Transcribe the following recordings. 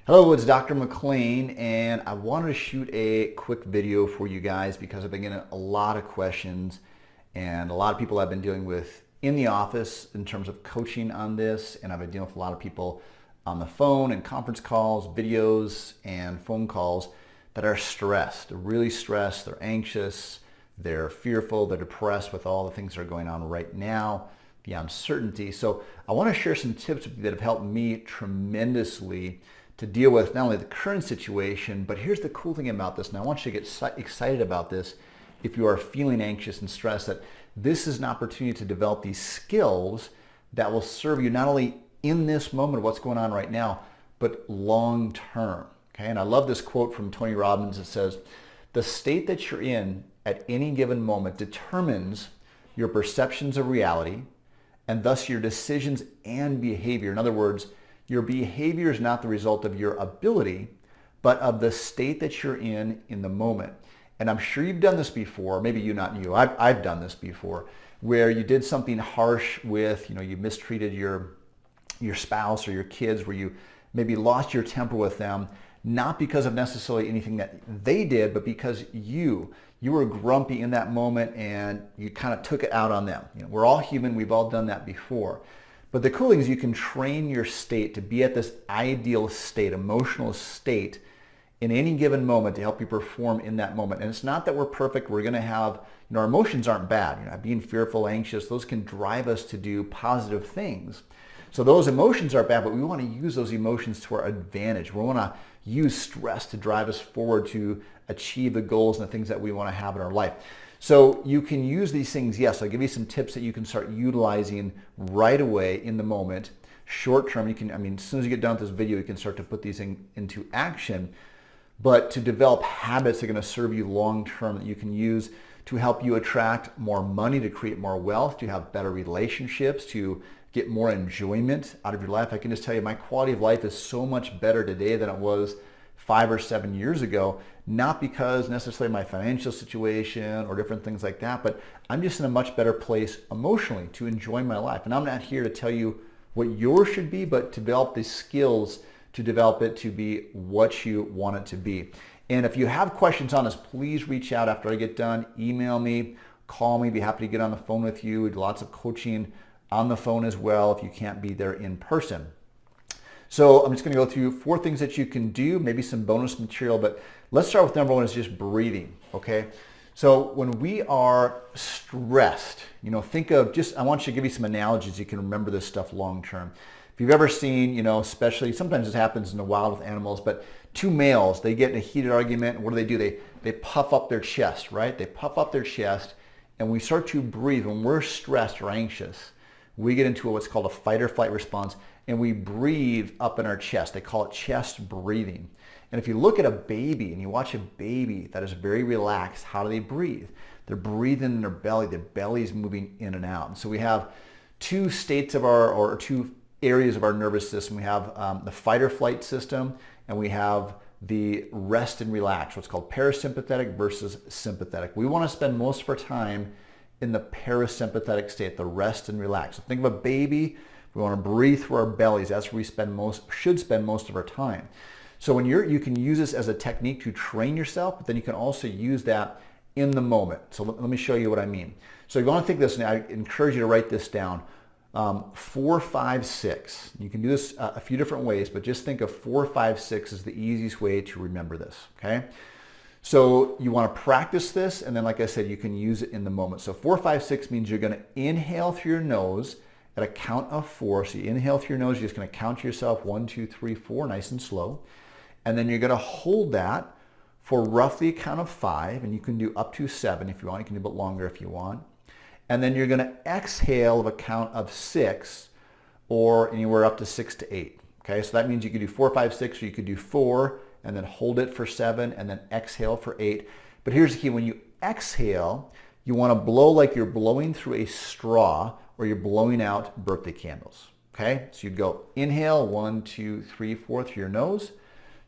Hello, it's Dr. McLean, and I wanted to shoot a quick video for you guys because I've been getting a lot of questions and a lot of people I've been dealing with in the office in terms of coaching on this, and I've been dealing with a lot of people on the phone and conference calls, videos, and phone calls that are stressed. They're really stressed, they're anxious, they're fearful, they're depressed with all the things that are going on right now, the uncertainty. So I want to share some tips with you that have helped me tremendously to deal with not only the current situation, but here's the cool thing about this, and I want you to get excited about this if you are feeling anxious and stressed, that this is an opportunity to develop these skills that will serve you not only in this moment of what's going on right now, but long term. Okay, and I love this quote from Tony Robbins that says, "The state that you're in at any given moment determines your perceptions of reality and thus your decisions and behavior." In other words, your behavior is not the result of your ability, but of the state that you're in the moment. And I'm sure you've done this before, maybe you, not you, I've done this before, where you did something harsh with, you mistreated your spouse or your kids, where you maybe lost your temper with them, not because of necessarily anything that they did, but because you were grumpy in that moment and you kind of took it out on them. We're all human, we've all done that before. But the cool thing is you can train your state to be at this ideal state, emotional state, in any given moment to help you perform in that moment. And it's not that we're perfect. We're going to have, our emotions aren't bad. Being fearful, anxious, those can drive us to do positive things. So those emotions are bad, but we want to use those emotions to our advantage. We want to use stress to drive us forward to achieve the goals and the things that we want to have in our life. So you can use these things. Yes, I'll give you some tips that you can start utilizing right away in the moment. Short term, as soon as you get done with this video, you can start to put these into action. But to develop habits that are going to serve you long term that you can use to help you attract more money, to create more wealth, to have better relationships, to get more enjoyment out of your life. I can just tell you my quality of life is so much better today than it was 5 or 7 years ago, not because necessarily my financial situation or different things like that, but I'm just in a much better place emotionally to enjoy my life. And I'm not here to tell you what yours should be, but to develop the skills to develop it to be what you want it to be. And if you have questions on this, please reach out after I get done. Email me, call me, be happy to get on the phone with you. We do lots of coaching on the phone as well if you can't be there in person. So I'm just going to go through 4 things that you can do, maybe some bonus material, but let's start with number 1 is just breathing, okay? So when we are stressed, think of I want you to give you some analogies. You can remember this stuff long term. If you've ever seen, especially, sometimes this happens in the wild with animals, but 2 males, they get in a heated argument, and what do? They puff up their chest, right? They puff up their chest, and we start to breathe. When we're stressed or anxious, we get into what's called a fight or flight response, and we breathe up in our chest. They call it chest breathing. And if you look at a baby and you watch a baby that is very relaxed, how do they breathe? They're breathing in their belly. The belly is moving in and out. And so we have 2 states of or 2 areas of our nervous system. We have the fight or flight system, and we have the rest and relax, what's called parasympathetic versus sympathetic. We want to spend most of our time in the parasympathetic state, the rest and relax. So think of a baby. We want to breathe through our bellies. That's where we should spend most of our time. So when you can use this as a technique to train yourself, but then you can also use that in the moment. So let me show you what I mean. So you want to think this, and I encourage you to write this down. 4, 5, 6. You can do this a few different ways, but just think of 4, 5, 6 as the easiest way to remember this, okay? So you want to practice this, and then like I said, you can use it in the moment. So 4, 5, 6 means you're going to inhale through your nose at a count of 4. So you inhale through your nose, you're just going to count to yourself 1, 2, 3, 4, nice and slow. And then you're going to hold that for roughly a count of 5, and you can do up to 7 if you want. You can do a bit longer if you want. And then you're going to exhale of a count of 6 or anywhere up to 6 to 8. Okay, so that means you could do 4, 5, 6, or you could do 4 and then hold it for 7 and then exhale for 8. But here's the key. When you exhale, you want to blow like you're blowing through a straw or you're blowing out birthday candles. Okay, so you'd go inhale 1, 2, 3, 4 through your nose.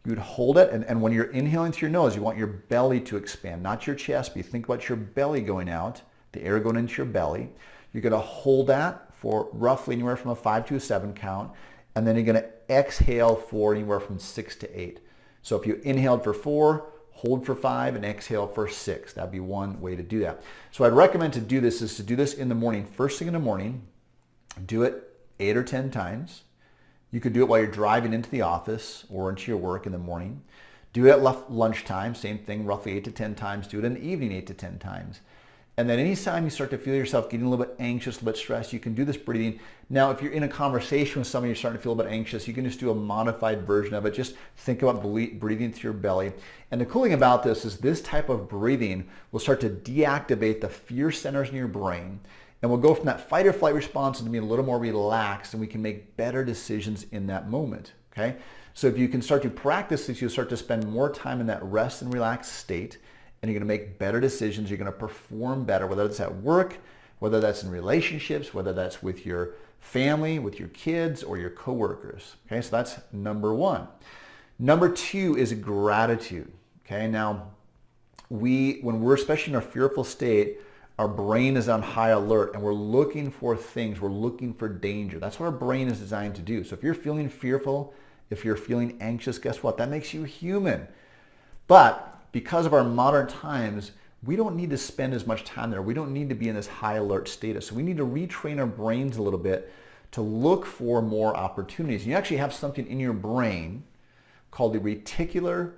You'd hold it, and when you're inhaling through your nose, you want your belly to expand, not your chest, but you think about your belly going out, the air going into your belly. You're going to hold that for roughly anywhere from a 5 to a 7 count, and then you're going to exhale for anywhere from 6 to 8. So if you inhaled for 4, hold for 5, and exhale for 6. That'd be one way to do that. So I'd recommend to do this is to do this in the morning, first thing in the morning. Do it 8 or 10 times. You could do it while you're driving into the office or into your work in the morning. Do it at lunchtime, same thing, roughly 8 to 10 times. Do it in the evening 8 to 10 times. And then anytime you start to feel yourself getting a little bit anxious, a little bit stressed, you can do this breathing. Now, if you're in a conversation with somebody, you're starting to feel a bit anxious, you can just do a modified version of it. Just think about breathing through your belly. And the cool thing about this is this type of breathing will start to deactivate the fear centers in your brain. And we'll go from that fight or flight response to being a little more relaxed, and we can make better decisions in that moment, okay? So if you can start to practice this, you'll start to spend more time in that rest and relaxed state, and you're going to make better decisions. You're going to perform better, whether it's at work, whether that's in relationships, whether that's with your family, with your kids, or your coworkers. Okay, so that's number one. Number two is gratitude. Okay, now when we're especially in a fearful state, our brain is on high alert and we're looking for things. We're looking for danger. That's what our brain is designed to do. So if you're feeling fearful, if you're feeling anxious, guess what? That makes you human. But because of our modern times, we don't need to spend as much time there. We don't need to be in this high alert status. So we need to retrain our brains a little bit to look for more opportunities. You actually have something in your brain called the reticular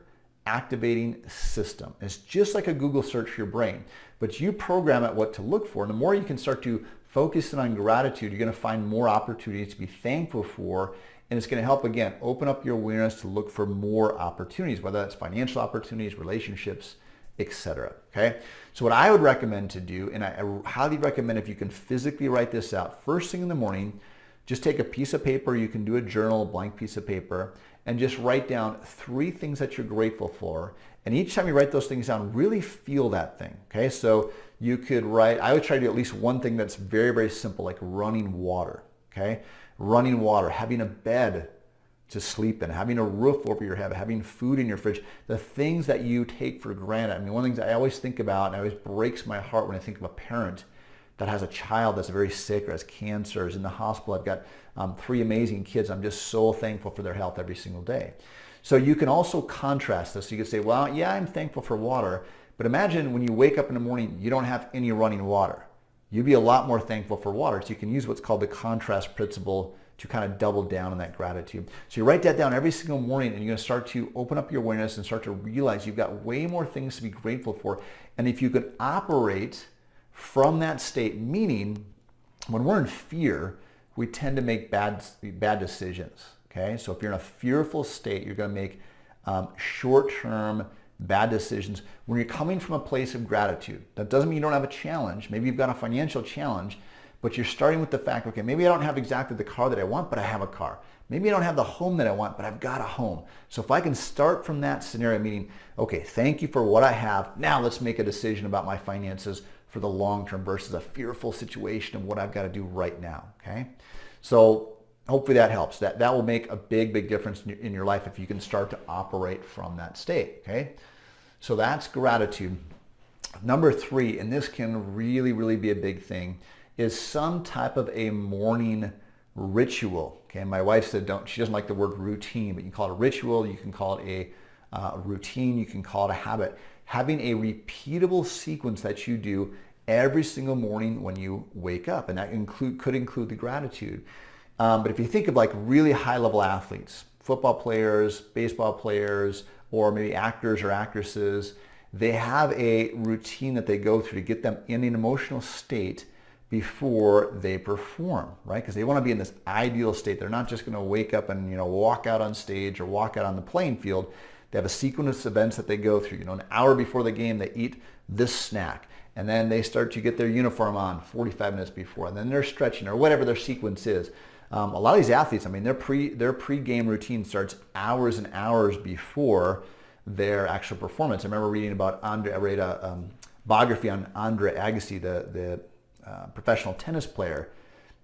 activating system. It's just like a Google search for your brain, but you program it what to look for. And the more you can start to focus in on gratitude, you're going to find more opportunities to be thankful for. And it's going to help, again, open up your awareness to look for more opportunities, whether that's financial opportunities, relationships, etc. Okay? So what I would recommend to do, and I highly recommend if you can physically write this out, first thing in the morning, just take a piece of paper. You can do a journal, a blank piece of paper, and just write down 3 things that you're grateful for. And each time you write those things down, really feel that thing. Okay? So you could write, I would try to do at least one thing that's very, very simple, like running water. Okay? Running water, having a bed to sleep in, having a roof over your head, having food in your fridge, the things that you take for granted. I mean, one of the things I always think about, and it always breaks my heart when I think of a parent that has a child that's very sick or has cancer, or is in the hospital. I've got 3 amazing kids. I'm just so thankful for their health every single day. So you can also contrast this. So you can say, well, yeah, I'm thankful for water, but imagine when you wake up in the morning, you don't have any running water. You'd be a lot more thankful for water. So you can use what's called the contrast principle to kind of double down on that gratitude. So you write that down every single morning, and you're going to start to open up your awareness and start to realize you've got way more things to be grateful for. And if you could operate from that state, meaning when we're in fear, we tend to make bad decisions. Okay, so if you're in a fearful state, you're going to make short-term bad decisions. When you're coming from a place of gratitude, that doesn't mean you don't have a challenge. Maybe you've got a financial challenge, but you're starting with the fact, okay, maybe I don't have exactly the car that I want, but I have a car. Maybe I don't have the home that I want, but I've got a home. So if I can start from that scenario, meaning, okay, thank you for what I have. Now let's make a decision about my finances for the long term versus a fearful situation of what I've got to do right now. Okay, so hopefully that helps. That will make a big, big difference in your life if you can start to operate from that state. Okay, so that's gratitude. Number 3, and this can really, really be a big thing, is some type of a morning ritual. Okay, my wife said she doesn't like the word routine, but you can call it a ritual, you can call it a routine, you can call it a habit. Having a repeatable sequence that you do every single morning when you wake up, and that could include the gratitude. But if you think of like really high-level athletes, football players, baseball players, or maybe actors or actresses, they have a routine that they go through to get them in an emotional state before they perform, right? Because they want to be in this ideal state. They're not just going to wake up and walk out on stage or walk out on the playing field. They have a sequence of events that they go through. An hour before the game, they eat this snack, and then they start to get their uniform on 45 minutes before, and then they're stretching or whatever their sequence is. A lot of these athletes, I mean, their pre-game routine starts hours and hours before their actual performance. I remember reading about I read a biography on Andre Agassi, the professional tennis player,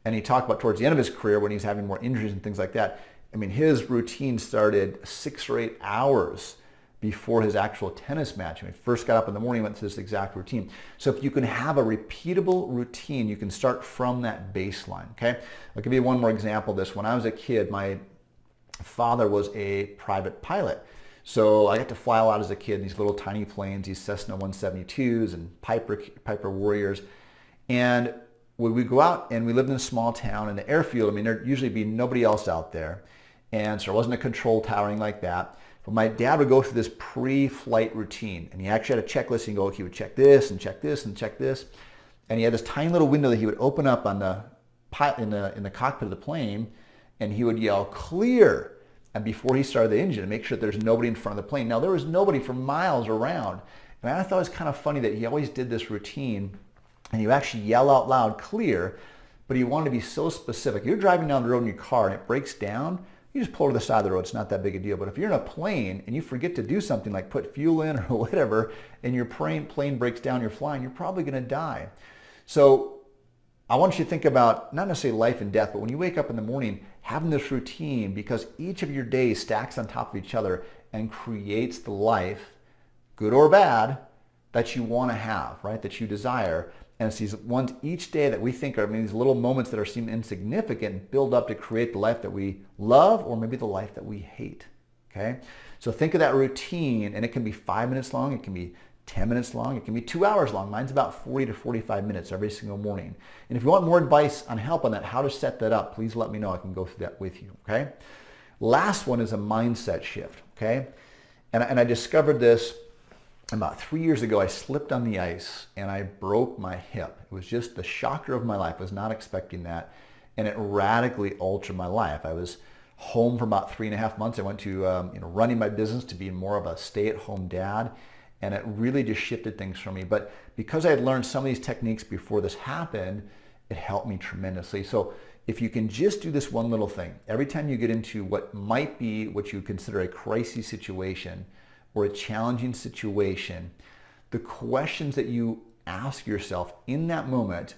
and he talked about towards the end of his career when he's having more injuries and things like that. I mean, his routine started 6 or 8 hours before his actual tennis match. When he first got up in the morning, he went through this exact routine. So if you can have a repeatable routine, you can start from that baseline, okay? I'll give you one more example of this. When I was a kid, my father was a private pilot. So I got to fly a lot as a kid in these little tiny planes, these Cessna 172s and Piper Warriors. And when we go out, and we lived in a small town, in the airfield, I mean, there'd usually be nobody else out there. And so there wasn't a control tower, anything like that. But my dad would go through this pre-flight routine, and he actually had a checklist. He would check this and check this and check this. And he had this tiny little window that he would open up on the in the cockpit of the plane, and he would yell, "Clear!" And before he started the engine, to make sure that there's nobody in front of the plane. Now, there was nobody for miles around. And I thought it was kind of funny that he always did this routine, and he would actually yell out loud, "Clear," but he wanted to be so specific. You're driving down the road in your car and it breaks down, you just pull to the side of the road. It's not that big a deal. But if you're in a plane and you forget to do something like put fuel in or whatever, and your plane breaks down, you're flying, you're probably going to die. So I want you to think about not necessarily life and death, but when you wake up in the morning, having this routine, because each of your days stacks on top of each other and creates the life, good or bad, that you want to have, right? That you desire. And it's these ones each day that we think are, I mean, these little moments that seem insignificant build up to create the life that we love, or maybe the life that we hate, okay? So think of that routine, and it can be 5 minutes long, it can be 10 minutes long, it can be 2 hours long. Mine's about 40 to 45 minutes every single morning. And if you want more advice on help on that, how to set that up, please let me know. I can go through that with you, okay? Last one is a mindset shift, okay? And I discovered this about 3 years ago. I slipped on the ice and I broke my hip. It was just the shocker of my life. I was not expecting that. And it radically altered my life. I was home for about 3.5 months. I went to running my business to be more of a stay-at-home dad. And it really just shifted things for me. But because I had learned some of these techniques before this happened, it helped me tremendously. So if you can just do this one little thing, every time you get into what might be what you consider a crisis situation or a challenging situation, the questions that you ask yourself in that moment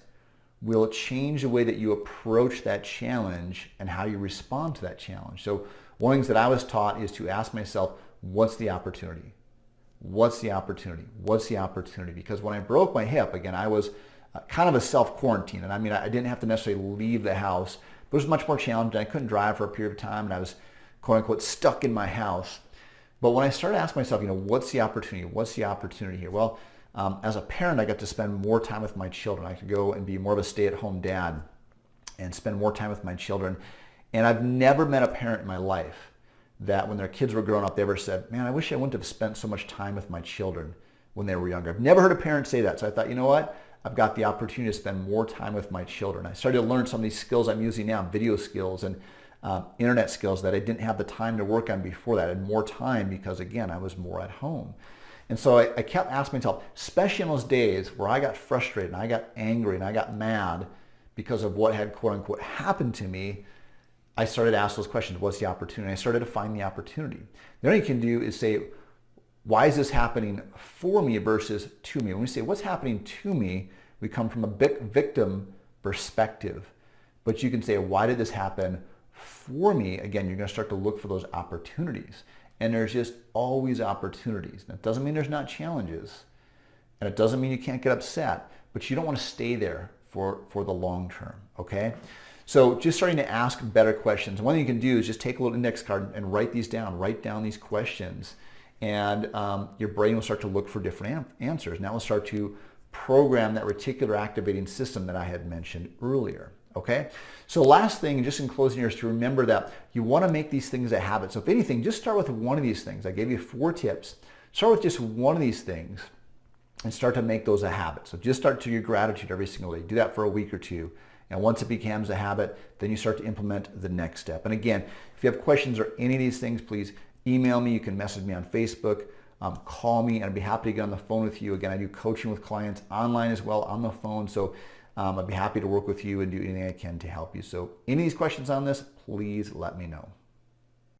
will change the way that you approach that challenge and how you respond to that challenge. So one of the things that I was taught is to ask myself, what's the opportunity? What's the opportunity? What's the opportunity? Because when I broke my hip, again, I was kind of a self-quarantine. And I mean, I didn't have to necessarily leave the house, but it was much more challenging. I couldn't drive for a period of time, and I was, quote unquote, stuck in my house. But when I started asking myself, what's the opportunity? What's the opportunity here? Well, as a parent, I got to spend more time with my children. I could go and be more of a stay-at-home dad and spend more time with my children. And I've never met a parent in my life that when their kids were growing up, they ever said, man, I wish I wouldn't have spent so much time with my children when they were younger. I've never heard a parent say that. So I thought, you know what? I've got the opportunity to spend more time with my children. I started to learn some of these skills I'm using now, video skills and internet skills that I didn't have the time to work on before that. I had more time because, again, I was more at home. And so I kept asking myself, especially in those days where I got frustrated and I got angry and I got mad because of what had, quote unquote, happened to me, I started to ask those questions. What's the opportunity? I started to find the opportunity. The only thing you can do is say, why is this happening for me versus to me? When we say what's happening to me, we come from a victim perspective. But you can say, why did this happen for me? Again, you're going to start to look for those opportunities. And there's just always opportunities. That doesn't mean there's not challenges. And it doesn't mean you can't get upset. But you don't want to stay there for the long term, okay? So just starting to ask better questions. One thing you can do is just take a little index card and write these down. Write down these questions. And your brain will start to look for different answers. Now we'll start to program that reticular activating system that I had mentioned earlier. Okay? So last thing, just in closing here, is to remember that you want to make these things a habit. So if anything, just start with one of these things. I gave you 4 tips. Start with just one of these things and start to make those a habit. So just start to your gratitude every single day. Do that for a week or two. And once it becomes a habit, then you start to implement the next step. And again, if you have questions or any of these things, please email me. You can message me on Facebook. Call me, and I'd be happy to get on the phone with you. Again, I do coaching with clients online as well on the phone. So I'd be happy to work with you and do anything I can to help you. So any of these questions on this, please let me know.